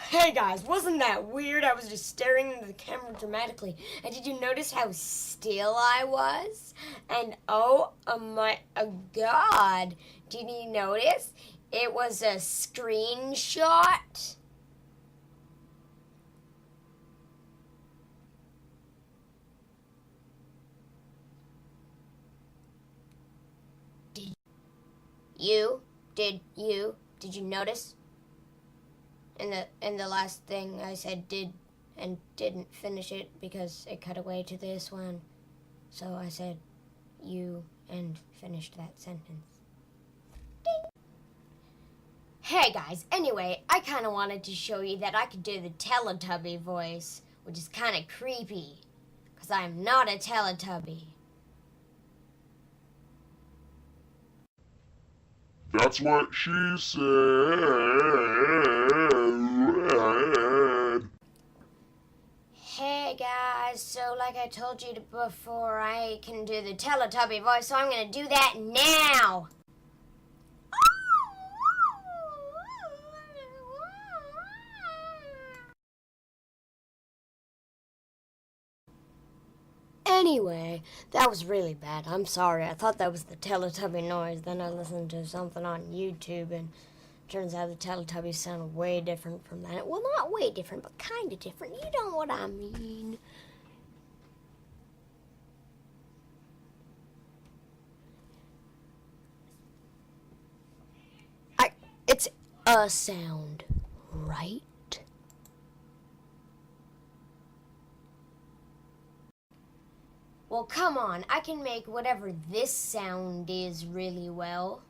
Hey guys, wasn't that weird? I was just staring into the camera dramatically. And did you notice how still I was? And oh my god, did you notice? It was a screenshot. Did you notice? In the last thing I said did and didn't finish it because it cut away to this one. So I said you and finished that sentence. Ding. Hey guys, anyway, I kind of wanted to show you that I could do the Teletubby voice, which is kind of creepy because I'm not a Teletubby. That's what she said. Hey guys, so like I told you before, I can do the Teletubby voice, so I'm gonna do that now. Anyway, that was really bad. I'm sorry. I thought that was the Teletubby noise. Then I listened to something on YouTube, and turns out the Teletubbies sound way different from that. Well, not way different, but kind of different. You know what I mean. It's a sound, right? Well, come on. I can make whatever this sound is really well.